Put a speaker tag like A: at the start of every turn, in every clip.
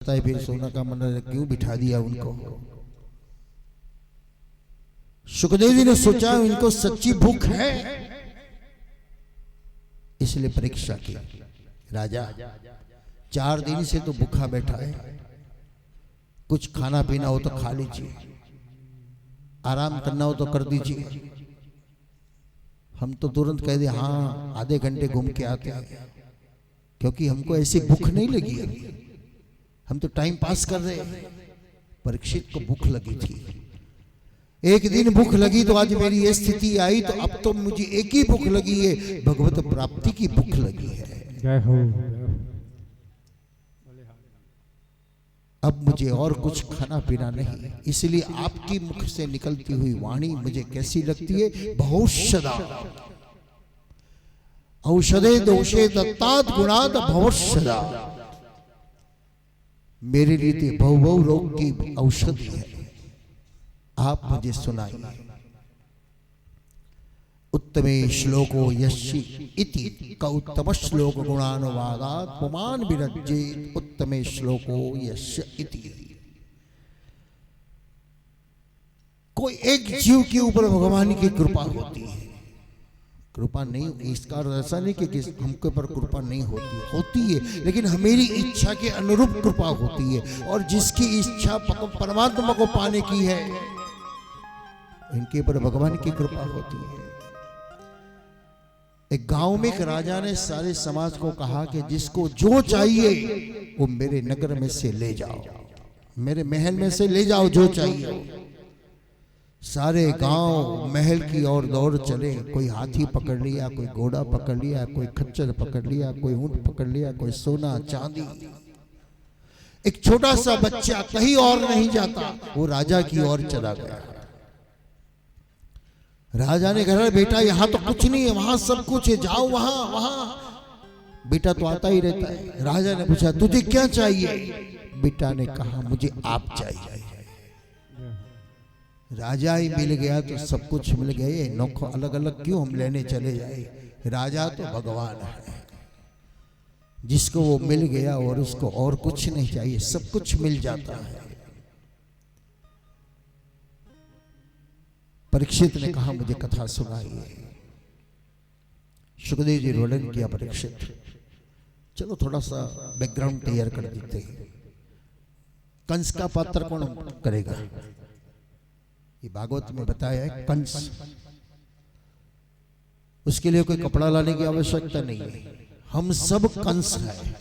A: है फिर सोना का मंदिर क्यों बिठा दिया उनको। सुखदेव जी ने सोचा इनको सच्ची भूख है, इसलिए परीक्षा की। राजा 4 दिन से तो भूखा बैठा है, कुछ खाना पीना हो तो खा लीजिए, आराम करना हो तो कर दीजिए। हम तो तुरंत कह दे हाँ आधे घंटे घूम के आते हैं, क्योंकि हमको ऐसी भूख नहीं लगी अभी, हम तो टाइम पास कर रहे हैं। परीक्षित को भूख लगी थी, एक दिन भूख लगी तो आज मेरी ये स्थिति आई, तो अब तो मुझे एक ही भूख लगी है, भगवत प्राप्ति की भूख लगी है।
B: जय हो।
A: अब मुझे और कुछ खाना पीना नहीं, इसलिए आपकी मुख से निकलती हुई वाणी मुझे कैसी लगती है? बहुषदा औषधे दोषे दत्तात् गुणात् भवषदा। मेरे लिए भव रोग की औषधि है, आप मुझे सुनाइए। उत्तमे श्लोको यशि इति का उत्तम श्लोक गुणानुवादात् पुमान विरज्येत उत्तमे श्लोको यश इति। कोई एक जीव के ऊपर भगवान की कृपा होती है, कृपा नहीं, इसका ऐसा नहीं कि हमके ऊपर कृपा नहीं होती, होती है, लेकिन हमारी इच्छा के अनुरूप कृपा होती है। और जिसकी इच्छा परमात्मा को पाने की है, इनके ऊपर भगवान की कृपा होती है। एक गांव में एक राजा ने सारे समाज को कहा कि जिसको जो चाहिए वो मेरे नगर में से ले जाओ, मेरे महल में से ले जाओ जो चाहिए। सारे गांव महल की ओर दौड़ चले, कोई हाथी पकड़ लिया, कोई घोड़ा पकड़ लिया, कोई खच्चर पकड़ लिया, कोई ऊंट पकड़ लिया, कोई सोना चांदी। एक छोटा सा बच्चा कहीं और नहीं जाता, वो राजा की ओर चला गया। राजा ने कहा बेटा यहाँ तो कुछ नहीं है, वहां सब कुछ है, जाओ वहां वहां। बेटा तो आता ही रहता है। राजा ने पूछा तुझे क्या चाहिए? बेटा ने कहा मुझे आप चाहिए। राजा ही मिल गया तो सब कुछ मिल गए, नौखो अलग अलग क्यों हम लेने चले जाए? राजा तो भगवान है, जिसको वो मिल गया और उसको और कुछ नहीं चाहिए, सब कुछ मिल जाता है। परीक्षित ने कहा मुझे कथा सुनाइए। सुखदेव जी रोलन किया, परीक्षित चलो थोड़ा सा बैकग्राउंड तैयार कर देते हैं। कंस का पात्र कौन करेगा? ये भागवत में बताया है, कंस। उसके लिए कोई कपड़ा लाने की आवश्यकता नहीं है, हम सब कंस हैं,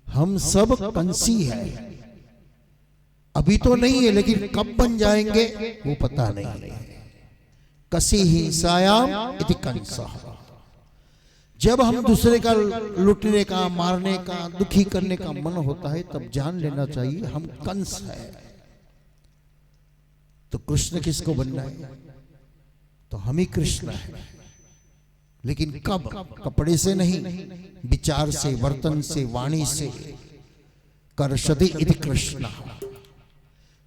A: हम सब कंसी है। अभी तो नहीं है, लेकिन कब बन जाएंगे वो पता नहीं है। कसी हिंसायाम इति कंसः। जब हम दूसरे का लूटने का, मारने का, दुखी करने का मन होता है, तब जान लेना चाहिए हम कंस है। तो कृष्ण किसको बनना है? तो हम ही कृष्ण है, लेकिन कब? कपड़े से नहीं, विचार से, वर्तन से, वाणी से। कर्षति इति कृष्ण।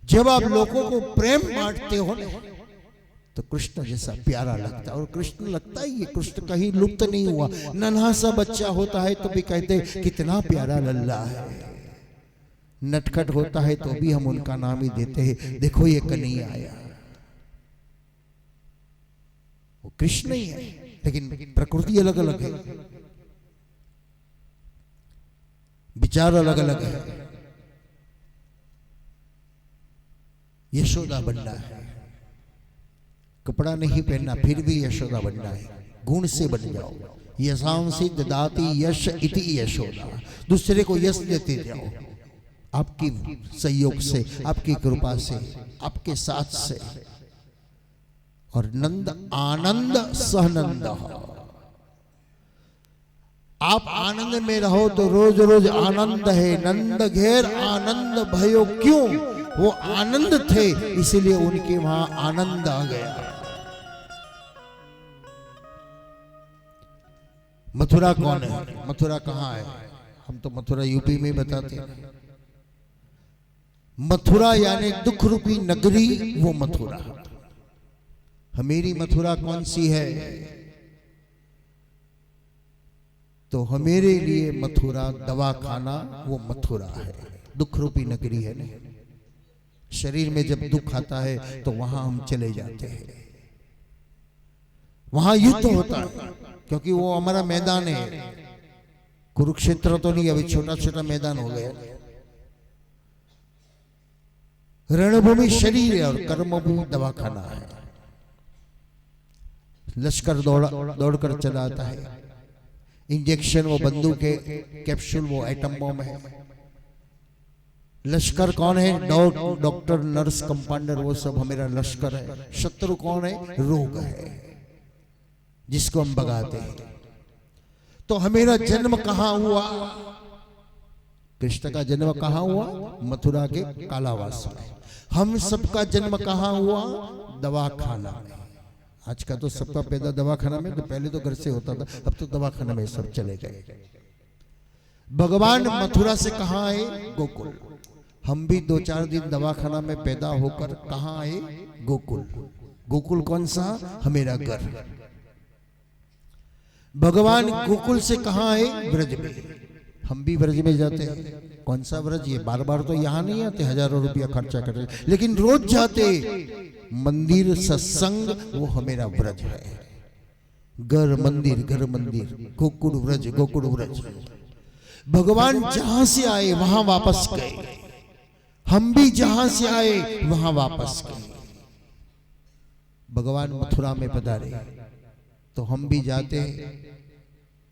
A: जब आप लोगों को प्रेम बांटते हो तो कृष्ण जैसा प्यारा लगता है। और कृष्ण लगता ही है, कृष्ण कहीं लुप्त नहीं हुआ। नन्हा सा बच्चा होता है तो भी कहते कितना प्यारा लल्ला है, नटखट होता है तो भी हम उनका नाम ही देते हैं, देखो ये कन्हैया आया। वो कृष्ण ही है, लेकिन प्रकृति अलग अलग है, विचार अलग अलग है। यशोदा बनना है, कपड़ा नहीं पहनना फिर भी यशोदा बनना है। गुण से बन जाओ। यशांसि ददाति यश इति यशोदा। दूसरे को यश देते जाओ, आपकी सहयोग से, आपकी कृपा से, आपके साथ से। और नंद आनंद सहनंद। आप आनंद में रहो तो रोज रोज आनंद है। नंद घेर आनंद भयो क्यों? वो आनंद थे, इसलिए उनके वहां आनंद आ गया। मथुरा कौन है? मथुरा कहाँ है? हम तो मथुरा यूपी में बताते हैं। मथुरा यानी दुख रूपी नगरी, वो मथुरा। हमारी मथुरा कौन सी है? तो हमारे लिए मथुरा दवा खाना, वो मथुरा है, दुख रूपी नगरी है ना। शरीर में जब दुख आता है तो वहां हम चले जाते हैं, वहां युद्ध होता है, क्योंकि वो हमारा मैदान है। कुरुक्षेत्र तो नहीं, अभी छोटा छोटा मैदान हो गया। रणभूमि शरीर है और कर्मभूमि दवाखाना है। लश्कर दौड़कर चला आता है, इंजेक्शन वो बंदूक है, कैप्सूल वो एटम बम है। लश्कर कौन है? डॉक्टर, नर्स, कंपाउंडर, वो सब हमारा लश्कर है। शत्रु कौन है? रोग है, जिसको हम भगाते हैं। तो हमारा जन्म कहां हुआ? कृष्ण का जन्म कहां हुआ? मथुरा के कालावास में। हम सबका जन्म कहां हुआ? दवाखाना में। आज का तो सबका पैदा दवाखाना में, तो पहले तो घर से होता था, अब तो दवाखाना में सब चले गए। भगवान मथुरा से कहां आए? गोकुल। हम भी 2-4 दिन दवाखाना में पैदा होकर कहां आए? गोकुल। गोकुल कौन सा? हमारा घर। भगवान गोकुल से कहां आए? ब्रज में। हम भी ब्रज में जाते हैं। कौन सा ब्रज? ये बार बार तो यहाँ नहीं आते, हजारों रुपया खर्चा करते, लेकिन रोज जाते। मंदिर, सत्संग, वो हमारा ब्रज है। घर मंदिर, घर मंदिर, गोकुल ब्रज, गोकुल ब्रज। भगवान जहां से आए वहां वापस गए, हम भी जहां से आए वहां वापस गए। भगवान मथुरा में पधारे तो हम भी जाते हैं।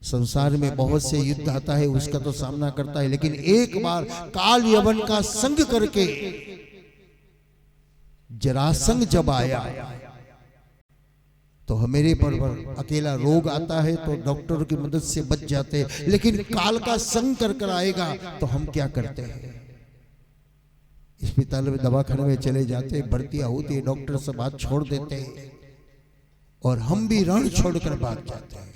A: संसार में बहुत से युद्ध आता है, उसका तो सामना करता है, लेकिन एक बार काल यवन का संग करके जरासंध जब आया तो हमारे पर अकेला रोग आता है तो डॉक्टर की मदद से बच जाते हैं, लेकिन काल का संग कर आएगा तो हम क्या करते हैं? अस्पताल में, दवाखाने में चले जाते, भर्तियां होती है, डॉक्टर सब बात छोड़ देते हैं और हम भी रण छोड़कर भाग जाते हैं।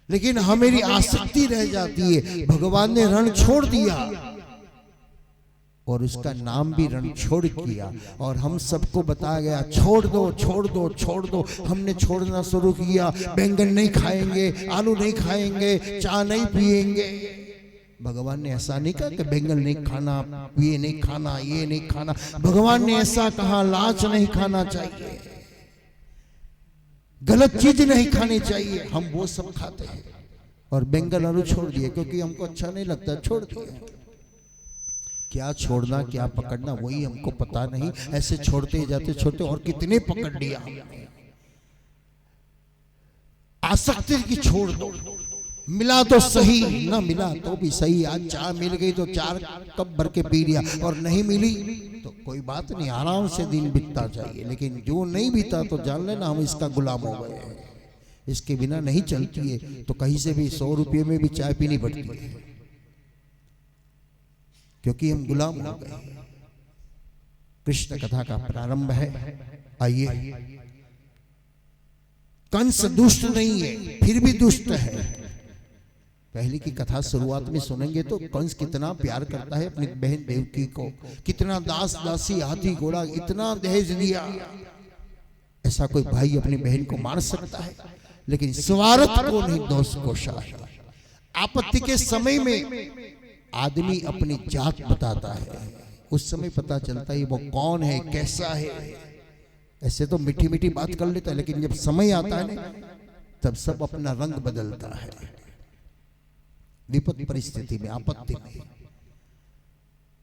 A: लेकिन हमारी आसक्ति रह जाती है। भगवान ने रण छोड़ दिया और उसका नाम भी रण छोड़ किया, और हम सबको बताया गया छोड़ दो, छोड़ दो, छोड़ दो। हमने छोड़ना शुरू किया। बैंगन नहीं खाएंगे, आलू नहीं खाएंगे, चाय नहीं पिएंगे। भगवान ने ऐसा नहीं कहा कि बैंगन नहीं खाना, ये नहीं खाना, ये नहीं खाना। भगवान ने ऐसा कहा, लाच नहीं खाना चाहिए, गलत चीज नहीं खानी चाहिए। हम वो सब खाते हैं और बैंगन आलू छोड़ दिए क्योंकि हमको अच्छा नहीं लगता, छोड़ दिए। क्या छोड़ना, क्या पकड़ना, वही हमको पता नहीं। ऐसे छोड़ते ही जाते, छोड़ते, और कितने पकड़ लिया हमने। आसक्ति की छोड़ दो। मिला तो सही, ना मिला तो भी सही। आज चाय मिल गई तो 4 कप भर के पी लिया, और नहीं मिली तो कोई बात नहीं, आराम से दिन बीतता चाहिए। लेकिन जो नहीं बीता तो जान लेना हम इसका गुलाम हो गए हैं। इसके बिना नहीं चलती है, तो कहीं से भी 100 रुपये में भी चाय पीनी पड़ती है, क्योंकि हम गुलाम हो गए। कृष्ण कथा का प्रारंभ है। आइए, कंस दुष्ट नहीं है, फिर भी दुष्ट है। पहले की कथा शुरुआत में सुनेंगे तो कंस कितना प्यार करता है अपनी बहन देवकी को, कितना दास दासी, हाथी घोड़ा, इतना दहेज दिया। ऐसा कोई भाई अपनी बहन को मार सकता है? लेकिन स्वार्थ को नहीं, दोष को शाह। आपत्ति के समय में आदमी अपनी जात बताता है, उस समय पता चलता है वो कौन है, कैसा है। ऐसे तो मीठी मीठी बात कर लेता है, लेकिन जब समय आता है ना, तब सब अपना रंग बदलता है। विपत्ति परिस्थिति में, आपत्ति में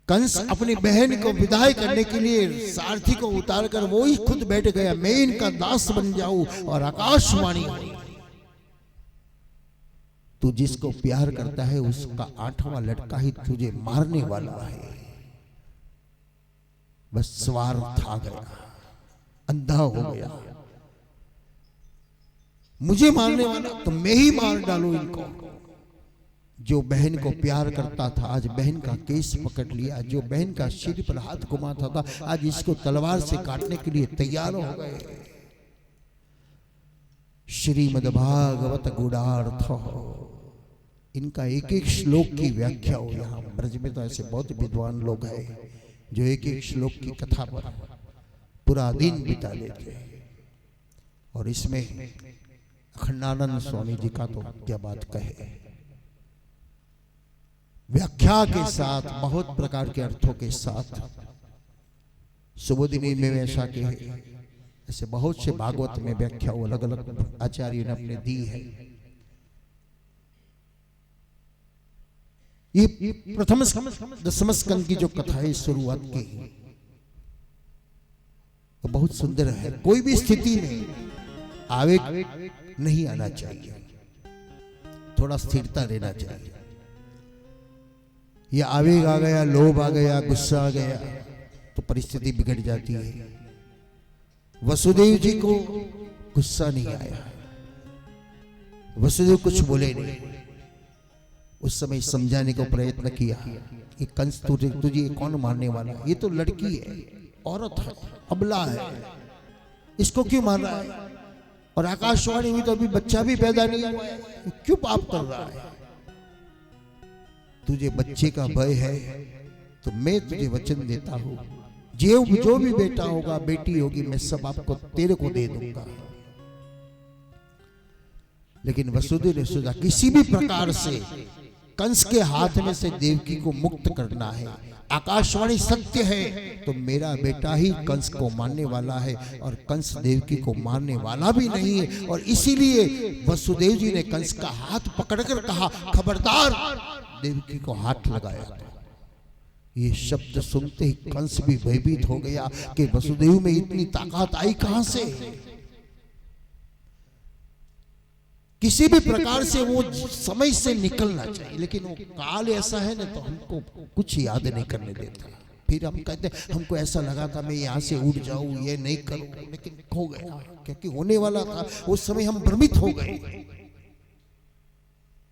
A: कंस अपनी बहन को विदाई करने के लिए सारथी को उतारकर वो ही खुद बैठ गया, मैं इनका दास बन जाऊं और आकाशवाणी हो। तू जिसको प्यार करता है उसका 8वां लड़का ही तुझे मारने वाला है। बस स्वार्थ आ गया, अंधा हो गया। मुझे मारने वाला तो मैं ही मार डालूं इनको। जो बहन को प्यार करता था आज बहन का केस पकड़ लिया, जो बहन का सिर पर हाथ घुमाता था आज इसको तलवार से काटने के लिए तैयार हो गए। श्रीमद्भागवत गूढ़ार्थ, इनका एक एक श्लोक की व्याख्या हो। यहाँ ब्रज में तो ऐसे बहुत विद्वान लोग हैं जो एक एक श्लोक की कथा पर पूरा दिन बिता लेते हैं। और इसमें अखंडानंद स्वामी जी का तो क्या बात कहे, व्याख्या के साथ, बहुत प्रकार के अर्थों के साथ। सुबोधिनी में वैसा के ऐसे बहुत से भागवत में व्याख्या अलग अलग आचार्यों ने अपने दी है। ये प्रथम दशम स्कंद की जो कथा है शुरुआत की तो बहुत सुंदर है। कोई भी स्थिति में आवेग नहीं आना चाहिए, थोड़ा स्थिरता रहना चाहिए। ये आवेग आ गया, लोभ आ गया, गुस्सा आ गया तो परिस्थिति बिगड़ जाती है। वसुदेव जी को गुस्सा नहीं आया, वसुदेव कुछ बोले नहीं। उस समय समझाने को प्रयत्न किया कि कंस तुझे कौन मारने वाला, ये तो लड़की है, औरत है, अबला है, इसको क्यों मार रहा है? और आकाशवाणी हुई तो अभी बच्चा भी पैदा नहीं हुआ है, क्यों पाप कर रहा है? तुझे बच्चे का भय है तो मैं तुझे वचन देता हूं, जो भी बेटा होगा, बेटी होगी, मैं सब आपको तेरे को दे दूंगा। लेकिन वसुदेव ने सोचा किसी भी प्रकार से कंस के हाथ में से देवकी को मुक्त करना है। आकाशवाणी सत्य है तो मेरा बेटा ही कंस को मारने वाला है और कंस देवकी को मारने वाला भी नहीं है। और इसीलिए वसुदेव जी ने कंस का हाथ पकड़कर कहा, खबरदार, देवकी को हाथ लगाया। ये शब्द सुनते ही कंस भी भयभीत हो गया कि वसुदेव में इतनी ताकत आई कहां से? किसी भी प्रकार से वो समय से निकलना चाहिए, लेकिन वो काल ऐसा है ना तो हमको कुछ याद नहीं करने देता। फिर हम कहते हैं हमको ऐसा लगा था मैं यहाँ से उड़ जाऊं, ये नहीं करूं, लेकिन खो गया क्योंकि होने वाला था। उस समय हम भ्रमित हो गए,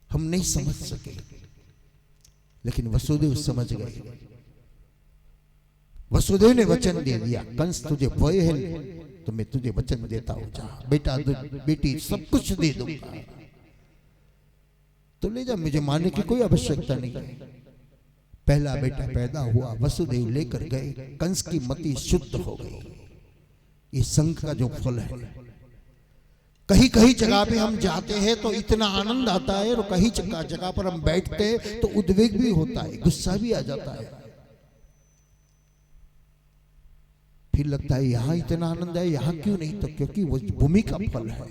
A: हम नहीं समझ सके, लेकिन वसुदेव समझ गए। वसुदेव ने वचन दे दिया, कंस तुझे भय है तो मैं तुझे वचन देता हूं, जा बेटा बेटी सब कुछ दे दूंगा, तो ले जा, मुझे मारने की कोई आवश्यकता नहीं है। पहला बेटा पैदा हुआ, वसुदेव लेकर गए, कंस की मति शुद्ध हो गई। ये संघ का जो फल है, कहीं कहीं जगह पे हम जाते हैं तो इतना आनंद आता है, और कहीं जगह पर हम बैठते हैं तो उद्वेग भी होता है, गुस्सा भी आ जाता है। फिर लगता है यहां इतना आनंद है, यहां क्यों नहीं? तो क्योंकि वो भूमि का फल है।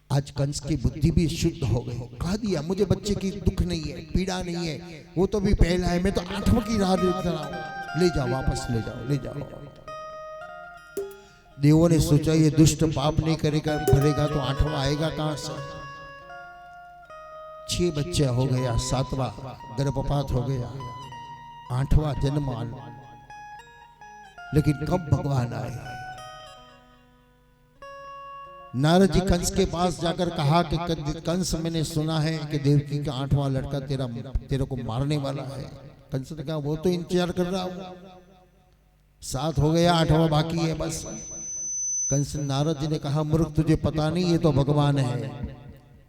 A: आज कंस की बुद्धि भी शुद्ध हो गई, कह दिया मुझे बच्चे की दुख नहीं है, पीड़ा नहीं है, वो तो भी पहला है, मैं तो 8वां की राह देख रहा हूं, ले जाओ, वापस ले जाओ, ले जाओ। देवों ने सोचा ये दुष्ट पाप नहीं करेगा, भरेगा तो 8वां आएगा कहां से? 6 बच्चे हो गया, 7वां गर्भपात हो गया, 8वां जन्म। लेकिन कब भगवान आए? नारद जी कंस के पास जाकर कहा कि कंस, मैंने सुना है कि देवकी का 8वां लड़का तेरे को मारने वाला है। कंस ने कहा वो तो इंतजार कर रहा हूं, 7 हो गया, 8वां बाकी है बस। कंस, नारद जी ने कहा मूर्ख, तुझे पता नहीं, ये तो भगवान है,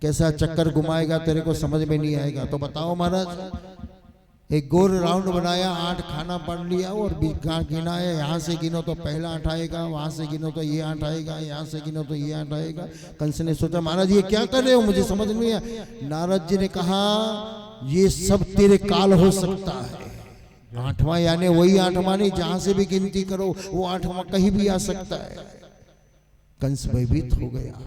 A: कैसा चक्कर घुमाएगा तेरे को समझ में नहीं आएगा। तो बताओ महाराज, एक गोल राउंड बनाया, 8 खाना पढ़ लिया और गिना है, यहाँ से गिनो तो पहला 8 आएगा, वहां से गिनो तो ये 8 आएगा, यहाँ से गिनो तो ये 8 आएगा। कंस ने सोचा महाराज ये क्या कर रहे हो, मुझे समझ नहीं आया। नारद जी ने कहा ये सब तेरे काल हो सकता है, 8वां यानी वही 8वां नहीं, जहां से भी गिनती करो वो 8वां कहीं भी आ सकता है। कंस भयभीत हो गया,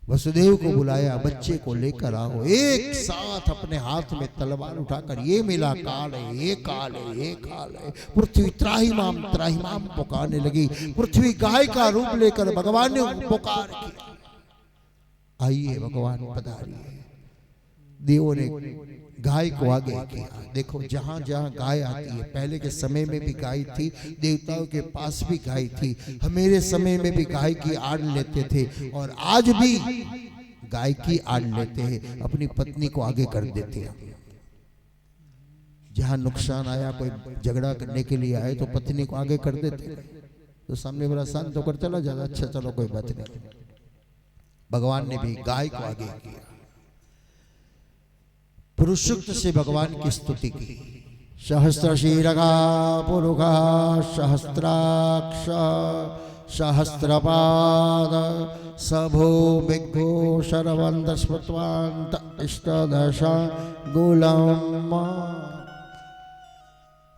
A: वसुदेव को बुलाया, बच्चे को लेकर आओ। एक साथ अपने हाथ में तलवार उठाकर, ये मिला काल है, ये काल है, ये काल है। पृथ्वी त्राहिमाम त्राहिमाम पुकारने लगी। पृथ्वी गाय का रूप लेकर भगवान ने पुकार किया, आइए भगवान पधारिए। देवों ने गाय को आगे किया। देखो जहां जहां गाय आती है, पहले के समय में भी गाय थी, देवताओं के पास भी गाय थी, हमारे समय में भी गाय की आड़ लेते थे, और आज भी गाय की आड़ लेते हैं, अपनी पत्नी को आगे कर देते हैं। जहां नुकसान आया, कोई झगड़ा करने के लिए आए तो पत्नी को आगे कर देते, तो सामने वाला शांत होकर चला जाता, अच्छा चलो कोई बात नहीं। भगवान ने भी गाय को आगे किया। पुरुषोक्त से भगवान की स्तुति की। सहस्र शीरगा पुरुषा सहस्राक्ष सहस्रपाद सभो विघ्नो शरवंत स्मृतवांत इष्टदशा गुलाम।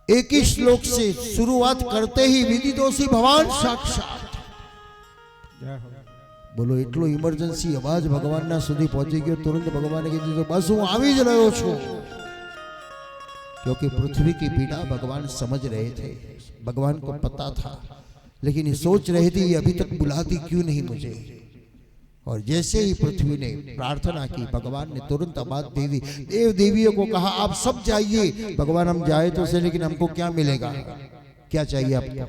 A: एक ही श्लोक से शुरुआत करते ही विदितोषी भगवान साक्षात। बोलो એટલો ઇમરજન્સી અવાજ ભગવાનના સુધી પહોંચી ગયો, તુરંત ભગવાને કીધું બસ હું આવી જ રહ્યો છું। क्योंकि पृथ्वी की पीड़ा भगवान समझ रहे थे, भगवान को पता था, लेकिन ये सोच रहे थे ये अभी तक बुलाती क्यों नहीं मुझे। और जैसे ही पृथ्वी ने प्रार्थना की, भगवान ने तुरंत आवाज दे दी। देव देवियों को कहा आप सब जाइए। भगवान हम जाए तो से, लेकिन हमको क्या मिलेगा, क्या चाहिए आपको।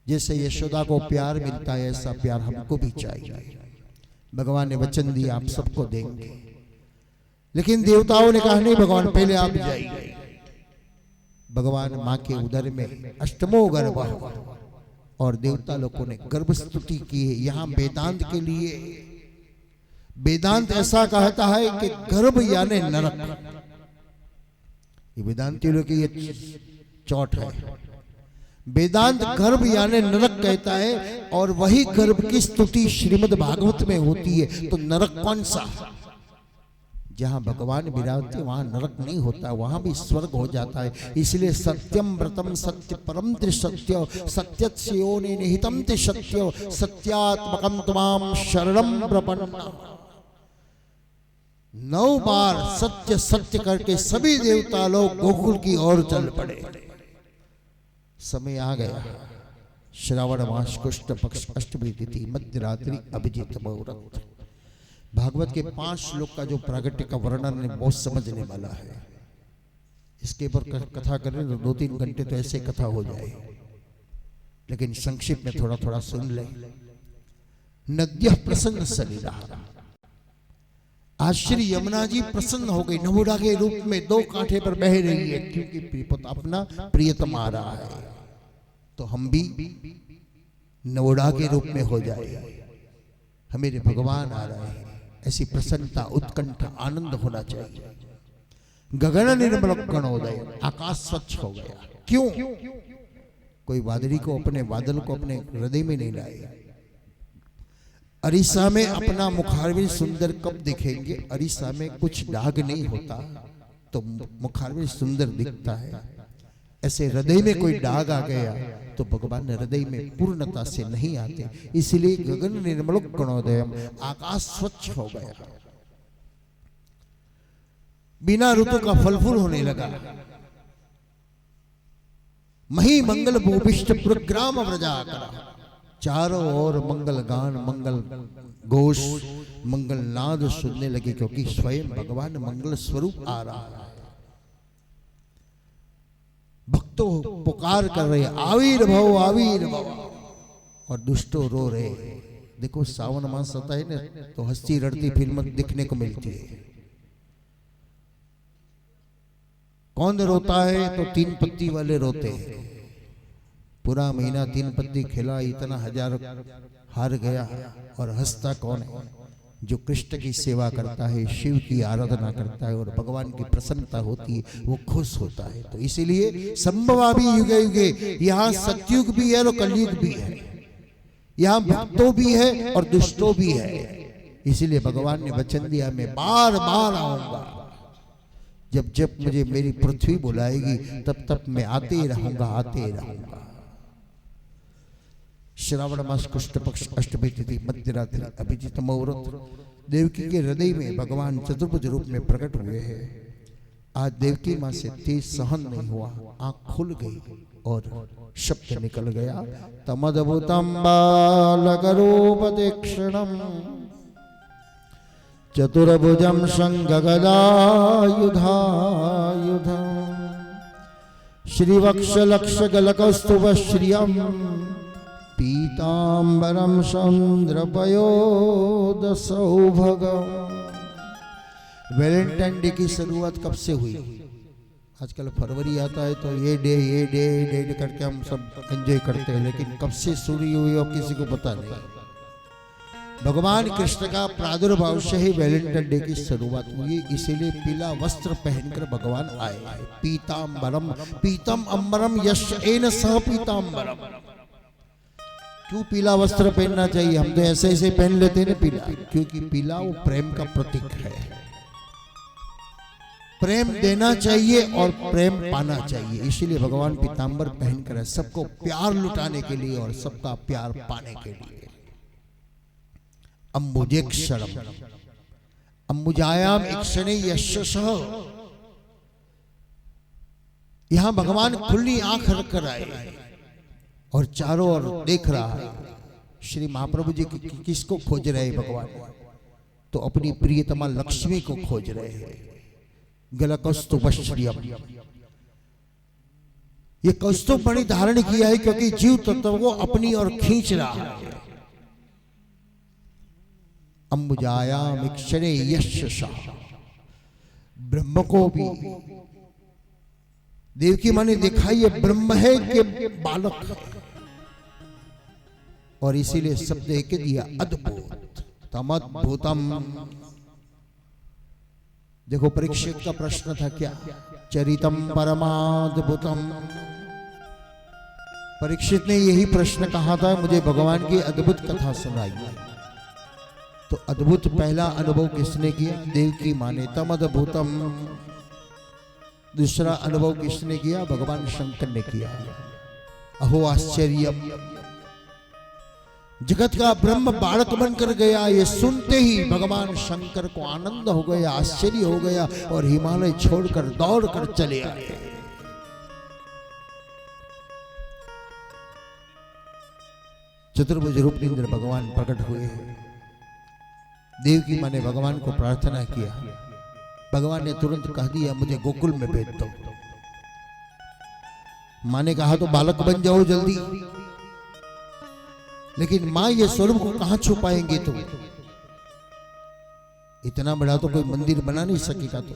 A: जैसे यशोदा को प्यार मिलता है ऐसा प्यार हमको भी चाहिए। भगवान ने वचन दिया आप सबको देंगे, लेकिन देवताओं ने कहा नहीं भगवान पहले आप जाइए। भगवान मां के उदर में अष्टमो गर्भ, और देवता लोगों ने गर्भ स्तुति की है। यहां वेदांत के लिए, वेदांत ऐसा कहता है कि गर्भ यानी नरक। ये वेदांती लोग की ये चौट है। वेदांत गर्भ यानी नरक कहता है, और वही गर्भ की स्तुति श्रीमद् भागवत में होती है। तो नरक कौन सा? जहां भगवान विराजते वहां नरक नहीं होता, वहां भी स्वर्ग हो जाता है। इसलिए सत्यम व्रतम सत्य परम त्रिसत्य सत्यस्योनि निहितम त्रिसत्य सत्यात्मकम त्वाम शरणम प्रपन्ना। 9 बार सत्य सत्य करके सभी देवता लोग गोकुल की ओर चल पड़े। समय आ गया, श्रावण मास कृष्ण पक्ष अष्टमी तिथि मध्य रात्रि अभिजीत मुहूर्त। भागवत के 5 श्लोक का जो प्रागट्य का वर्णन है बहुत समझने वाला है। इसके ऊपर कथा करें तो 2-3 घंटे तो ऐसे कथा हो जाए, लेकिन संक्षिप्त में थोड़ा थोड़ा सुन ले। नद्यः प्रसन्न सलिला, आज श्री यमुना जी प्रसन्न हो गई, नवोड़ा के रूप में 2 कांठे पर बह रही है, क्योंकि अपना प्रियतम आ रहा है। तो हम भी नवोड़ा के रूप में हो जाए, हमारे भगवान आ रहे हैं, ऐसी प्रसन्नता उत्कंठ आनंद होना चाहिए। गगन निर्मल कणोदय, आकाश स्वच्छ हो गया। क्यों? कोई वादरी को अपने बादल को अपने हृदय में नहीं लाए। अरीसा में अपना मुखारविंद सुंदर कब दिखेंगे? अरीसा में कुछ दाग नहीं होता तो मुखारविंद सुंदर दिखता है। ऐसे हृदय में कोई दाग आ गया तो भगवान हृदय में पूर्णता से नहीं आते। इसलिए गगन निर्मल कणोदयम, आकाश स्वच्छ हो गया। बिना ऋतु का फल फूल होने लगा। मही मंगल भूपिष्ट पुरग्राम व्रजाकर, चारों ओर मंगल गान मंगल घोष मंगल नाद सुनने लगे, क्योंकि स्वयं भगवान मंगल स्वरूप आ रहा है। भक्तों पुकार कर रहे आविर्भव आविर्भव, और दुष्टों रो रहे। देखो सावन मास आता है ना, तो हंसती रड़ती फिल्म दिखने को मिलती है। कौन रोता है? तो 3 पत्ती वाले रोते हैं। पूरा महीना 3 पत्ती खिला, इतना 1000 हार गया। और हंसता कौन है? जो कृष्ण की सेवा करता है, शिव की आराधना करता है और भगवान की प्रसन्नता होती है, वो खुश होता है। तो इसीलिए संभवामी युगे युगे, यहाँ सतयुग भी है और कलयुग भी है, यहाँ भक्तों भी है और दुष्टों भी है। इसीलिए भगवान ने वचन दिया मैं बार बार आऊंगा। जब जब मुझे मेरी पृथ्वी बुलाएगी तब तब मैं आते ही रहूंगा, आते ही रहूंगा। श्रावण मास कृष्ण पक्ष अष्टमी तिथि मध्य रात्रि अभिजीत मुहूर्त, देवकी के हृदय में भगवान चतुर्भुज रूप में प्रकट हुए हैं। आज देवकी मां से तेज सहन नहीं हुआ, आंख खुल गई और शब्द निकल गया, तमद्भुतं बालकरूपदीक्षणं चतुर्भुजं शंखगदायुधायुधं श्रीवक्षलक्षगलकौस्तुभश्रियं पीतांबरम चंद्रपयोदसौभगम। वैलेंटाइन डे की शुरुआत कब से हुई? आजकल फरवरी आता है तो ये डे करके हम सब एंजॉय करते हैं, लेकिन कब से शुरू हुई और किसी को पता नहीं। भगवान कृष्ण का प्रादुर्भाव से ही वैलेंटाइन डे की शुरुआत हुई। इसीलिए पीला वस्त्र पहनकर भगवान आए। पीतांबरम, पीतम अंबरम यश एन सह पीतांबरम। क्यों पीला वस्त्र पहनना चाहिए? हम तो ऐसे ऐसे पहन लेते हैं ना पीला, क्योंकि पीला वो प्रेम का प्रतीक है। प्रेम देना चाहिए और प्रेम पाना चाहिए, इसीलिए भगवान पीतांबर पहनकर है, सबको प्यार लुटाने के लिए और सबका प्यार पाने के लिए। अंबुजेक्षरम अंबुजायाम इक्षणे यशसः। यहां भगवान खुली आंख रखकर आए और चारों ओर देख रहा है। श्री महाप्रभु जी किसको खोज रहे हैं भगवान? तो अपनी प्रियतमा लक्ष्मी को खोज रहे हैं। गला कौस्तुभश्रियम, ये कौस्तुभ मणि धारण किया है क्योंकि जीव तत्व को अपनी ओर खींच रहा है। अंबुजायाम इक्षणे यशसः। ब्रह्म को भी देवकी माँ ने देखा ये ब्रह्म है कि बालक है, और इसीलिए शब्द एक दिया अद्भुत तमद्भुतम। देखो परीक्षित का प्रश्न था क्या? चरितम परमाद्भुतम। परीक्षित ने यही प्रश्न कहा था, मुझे भगवान की अद्भुत कथा सुनाइए। तो अद्भुत पहला अनुभव किसने किया? देवकी माँ ने। तम अद्भुतम दूसरा अनुभव किसने किया? भगवान शंकर ने किया। अहो आश्चर्यम, जगत का ब्रह्म बालक बनकर गया। ये सुनते ही भगवान शंकर को आनंद हो गया, आश्चर्य हो गया, और हिमालय छोड़कर दौड़कर चले आए। चतुर्भुज रूप निंद्र भगवान प्रकट हुए। देवकी माँ ने भगवान को प्रार्थना किया। भगवान ने तुरंत कह दिया मुझे गोकुल में भेज दो। माँ ने कहा तो बालक बन जाओ जल्दी, लेकिन माँ ये स्वरूप को कहां छुपाएंगे? तुम इतना बड़ा तो कोई मंदिर बना नहीं सकेगा तो,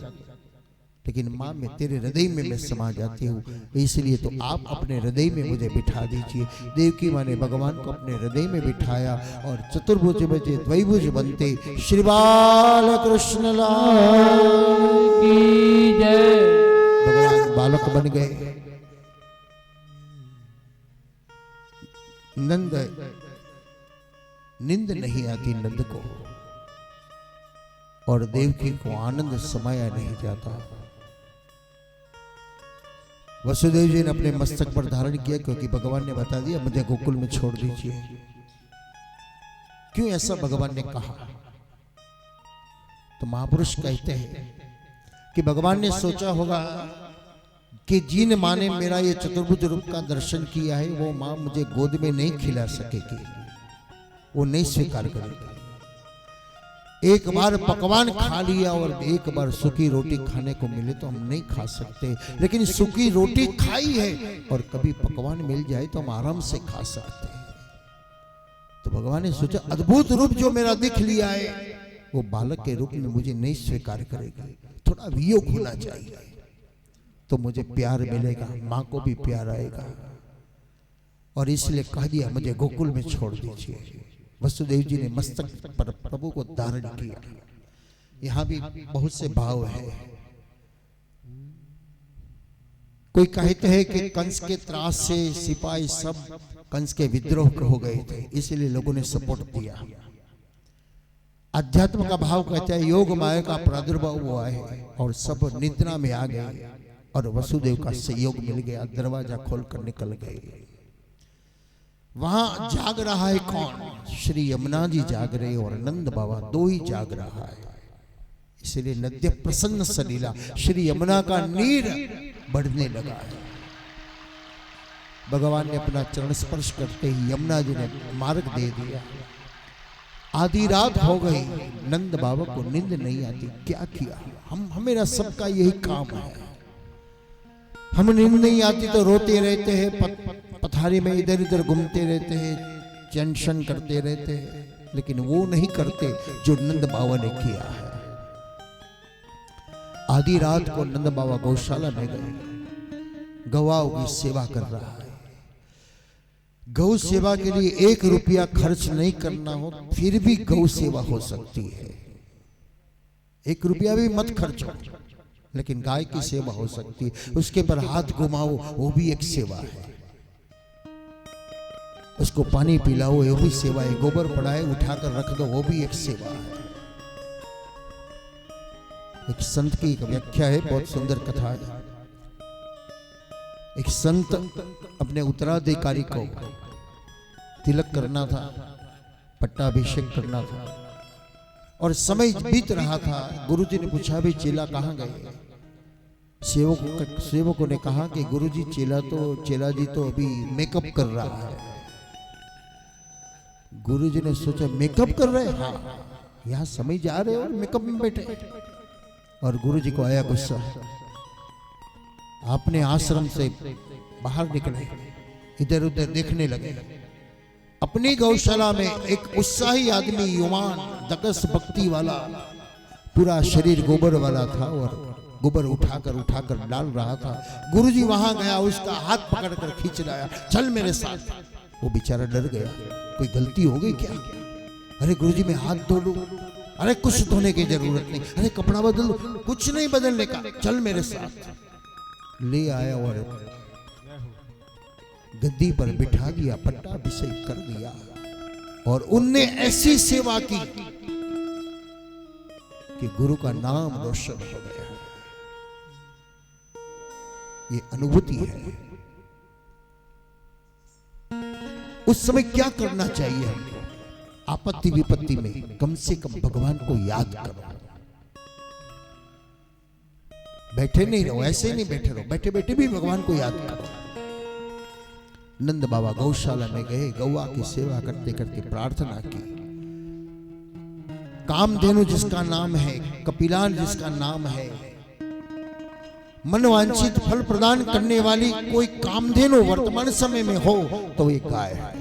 A: लेकिन माँ मैं तेरे हृदय में मैं समा जाती हूँ, इसलिए तो आप अपने हृदय में मुझे बिठा दीजिए। देवकी माँ ने भगवान को अपने हृदय में बिठाया और चतुर्भुज बचे द्वैभुज बनते। श्री बाल कृष्ण लाल की जय। भगवान बालक बन गए। नंद नींद नहीं आती नंद को, और देवकी को आनंद समाया नहीं जाता। वसुदेव जी ने अपने मस्तक पर धारण किया, क्योंकि भगवान ने बता दिया मुझे गोकुल में छोड़ दीजिए। क्यों ऐसा भगवान ने कहा? तो महापुरुष कहते हैं कि भगवान ने सोचा होगा कि जिन माँ ने मेरा ये चतुर्भुज रूप का दर्शन किया है, वो माँ मुझे गोद में नहीं खिला सकेगी, वो नहीं स्वीकार करेगी। एक बार पकवान खा लिया और एक बार सूखी रोटी खाने को मिले तो हम नहीं खा सकते, लेकिन सूखी रोटी खाई है और कभी पकवान मिल जाए तो हम आराम से खा सकते हैं। तो भगवान ने सोचा अद्भुत रूप जो मेरा दिख लिया है, वो बालक के रूप में मुझे नहीं स्वीकार करेगा, थोड़ा वियोग होना चाहिए तो मुझे प्यार मिलेगा, माँ को भी प्यार आएगा। और इसलिए कह दिया मुझे गोकुल में छोड़ दीजिए। वसुदेव जी ने मस्तक पर प्रभु को धारण किया। यहां भी बहुत से भाव है। कोई कहते हैं कि कंस के त्रास से सिपाही सब कंस के विद्रोह हो गए थे, इसलिए लोगों ने सपोर्ट दिया। अध्यात्म का भाव कहता है योग माया का प्रादुर्भाव हुआ है और सब निद्रा में आ गए और वसुदेव का सहयोग मिल गया, दरवाजा खोलकर निकल गए। वहां जाग रहा है कौन? श्री यमुना जी जाग रहे और नंद बाबा दो ही जाग रहा है। इसलिए नद्य प्रसन्न सलीला, श्री यमुना का नीर बढ़ने लगा है। भगवान ने अपना चरण स्पर्श करते ही यमुना जी ने मार्ग दे दिया। आधी रात हो गई, नंद बाबा को नींद नहीं आती। क्या किया? हमेरा सबका यही काम है। हम नींद नहीं आती तो रोते रहते हैं, पथारी में इधर इधर घूमते रहते हैं, टेंशन करते रहते हैं, लेकिन वो नहीं करते जो नंद बाबा ने किया है। आधी रात को नंद बाबा गौशाला में गए, गवाओं की सेवा कर रहा है। गौ सेवा के लिए 1 रुपया खर्च नहीं करना हो फिर भी गौ सेवा हो सकती है। 1 रुपया भी मत खर्च हो, लेकिन गाय की सेवा हो सकती है। उसके पर हाथ घुमाओ, वो भी एक सेवा है। उसको पानी पिलाओ, वो भी सेवा है। गोबर पड़ा है, उठाकर रख दो, वो भी एक सेवा है। एक संत की एक व्याख्या है, बहुत सुंदर कथा है। एक संत अपने उत्तराधिकारी को तिलक करना था, पट्टाभिषेक करना था, और समय बीत रहा था। गुरुजी ने पूछा, भी चेला कहाँ गए? सेवकों ने कहा कि गुरुजी चेला जी तो अभी मेकअप कर रहा है। गुरुजी ने सोचा, मेकअप कर रहे हैं? हाँ, यहाँ समय जा रहे हो और मेकअप में बैठे। और गुरुजी को आया गुस्सा, आपने आश्रम से बाहर निकले, इधर उधर देखने लगे। अपनी गौशाला में एक उत्साही आदमी, युवान, दकस भक्ति वाला, पूरा शरीर गोबर वाला था और गोबर उठाकर डाल रहा था। गुरुजी वहां गया, उसका हाथ पकड़कर खींच लाया, चल मेरे साथ। वो बेचारा डर गया, कोई गलती हो गई क्या? अरे गुरुजी मैं हाथ धो लूं? अरे कुछ धोने की जरूरत नहीं। अरे कपड़ा बदल लूं? कुछ नहीं बदलने का, चल मेरे साथ। ले आया और गद्दी पर बिठा दिया, पट्टाभिषेक कर दिया, और उनने ऐसी सेवा की कि गुरु का नाम रोशन हो गया। ये अनुभूति है। उस समय क्या करना चाहिए हमको? आपत्ति विपत्ति में कम से कम भगवान को याद करो। बैठे नहीं रहो, ऐसे नहीं बैठे रहो, बैठे बैठे भी भगवान को याद करो। नंद बाबा गौशाला में गए, गौवा की सेवा करते करते प्रार्थना की। कामधेनु जिसका नाम है, कपिलान जिसका नाम है, मनवांछित फल प्रदान करने वाली कोई कामधेनु वर्तमान समय में हो तो एक गाय है।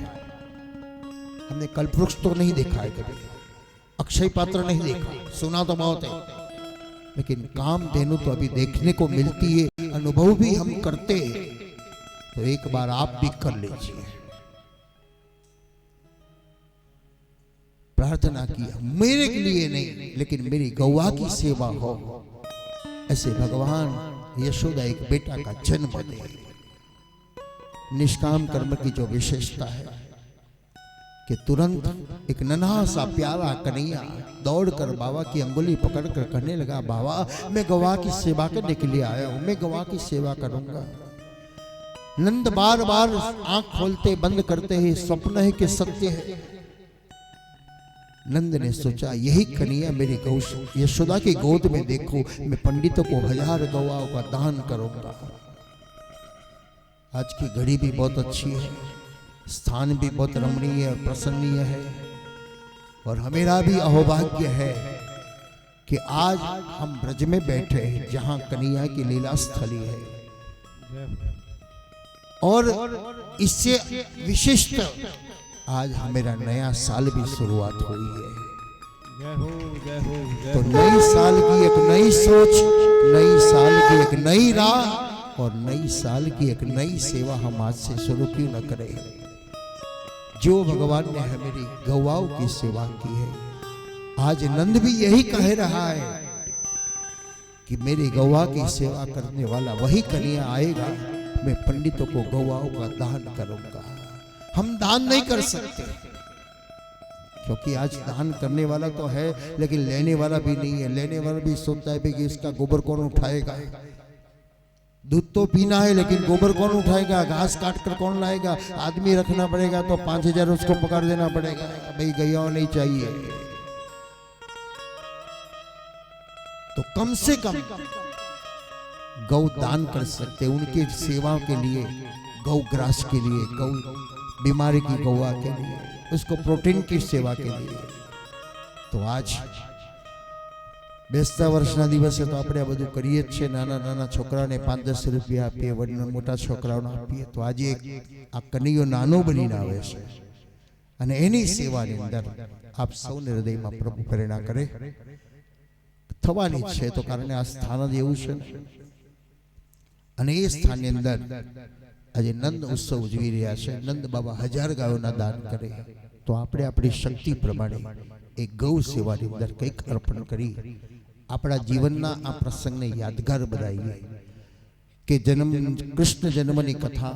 A: हमने कल्पवृक्ष तो नहीं देखा है कभी, अक्षय पात्र नहीं देखा, सुना तो बहुत है, लेकिन कामधेनु तो अभी देखने को मिलती है, अनुभव भी हम करते हैं। तो एक बार आप भी कर लीजिए। प्रार्थना किया, मेरे लिए नहीं लेकिन मेरी गौवा की सेवा हो, ऐसे भगवान यशोदा एक बेटा का जन्म दे। निष्काम कर्म की जो विशेषता है कि तुरंत एक नन्हा सा प्यारा कन्हैया दौड़कर बाबा की अंगुली पकड़कर कहने लगा, बाबा मैं गौवा की सेवा करने के लिए आया हूं, मैं गौवा की सेवा करूंगा। नंद बार बार आंख खोलते बंद करते हैं, स्वप्न है कि सत्य है। नंद ने सोचा, यही कन्हैया मेरी गौ यशोदा की गोद में देखो, मैं पंडितों को 1000 गवाओं का दान करूंगा। आज की घड़ी भी बहुत अच्छी है, स्थान भी बहुत रमणीय और प्रसन्नीय है, और हमेरा भी अहोभाग्य है कि आज हम ब्रज में बैठे हैं जहां कन्हैया की लीला स्थली है। और इससे विशिष्ट आज मेरा नया साल भी शुरुआत हुई है। तो नई साल की एक नई सोच, नई साल की एक नई राह और नई साल की एक नई सेवा हम आज से शुरू क्यों न करें? जो भगवान ने हमारी गौवाओं की सेवा की है, आज नंद भी यही कह रहा है कि मेरी गौवा की सेवा करने वाला वही कन्हैया आएगा, मैं पंडितों को गौवाओं का दान करूंगा। हम दान नहीं कर सकते क्योंकि आज दान करने वाला तो है लेकिन लेने वाला भी नहीं है। लेने वाला भी सोचता है कि इसका गोबर कौन उठाएगा, दूध तो पीना है लेकिन गोबर कौन उठाएगा, घास काट कर कौन लाएगा, आदमी रखना पड़ेगा तो 5000 उसको पकड़ देना पड़ेगा, भाई गैया नहीं चाहिए। तो कम से कम गौ दान कर सकते, उनकी सेवाओं के लिए, गौ ग्रास के लिए, गौ बीमारी की गौवा के लिए, उसको प्रोटीन की सेवा के लिए। तो आज बेस्ता वर्षना दिवसे तो આપણે બધું કરીએ જ છે। નાના નાના છોકરાને 5-10 રૂપિયા આપીએ, વડીલ મોટા છોકરાઓને આપીએ। તો આજે આ કનૈયો નાનો બનીને આવે છે અને એની સેવાની અંદર આપ સૌને હૃદયમાં પ્રભુ પ્રેરણા કરે થવાની છે। તો કારણે આ સ્થાન જ એવું છે અને એ સ્થાનની અંદર આજે નંદ ઉત્સવ ઉજવી રહ્યા છે। નંદ બાબા 1000 ગાયોના દાન કરે તો આપણે આપણી શક્તિ પ્રમાણે એક ગૌ સેવાની અંદર કંઈક અર્પણ કરી આપણા જીવનના આ પ્રસંગને યાદગાર બનાવીએ કે જન્મ કૃષ્ણ જન્મની કથા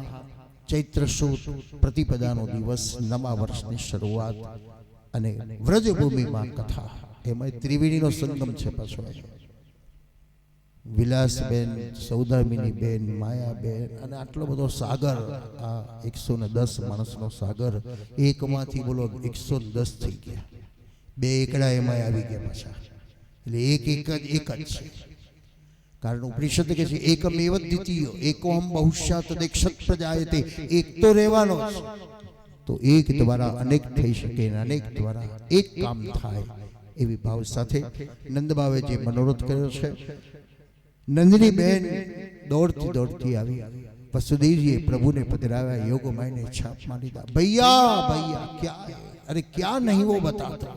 A: ચૈત્ર સુદ પ્રતિપદાનો દિવસ, નવા વર્ષની શરૂઆત અને વ્રજભૂમિમાં કથા, એમાં ત્રિવેણીનો સંગમ છે. પાછો વિલાસબેન, સૌદામિની બેન, માયાબેન અને આટલો બધો સાગર, આ 110 માણસનો સાગર એકમાંથી બોલો 110 થઈ ગયા. બે એકડા એમાં આવી ગયા પાછા. એટલે એક જ છે. કારણ ઉપનિષદ કહે છે એકમેવ દ્વિતીય એકોહમ બહુશ્યાત દેક્ષત પ્રજાયતે. એક તો રહેવાનો છે, તો એક દ્વારા અનેક થઈ શકે, અનેક દ્વારા એક કામ થાય, એવી ભાવ સાથે નંદબાવે જે મનોરથ કર્યો છે. નંદની બેન દોડતી આવી. વસુદેવજીએ પ્રભુને પધરાવ્યા, યોગ માયને છાપ મારી દીધા. ભૈયા ભૈયા ક્યાં, અરે ક્યાં નહીં વો બતાતા.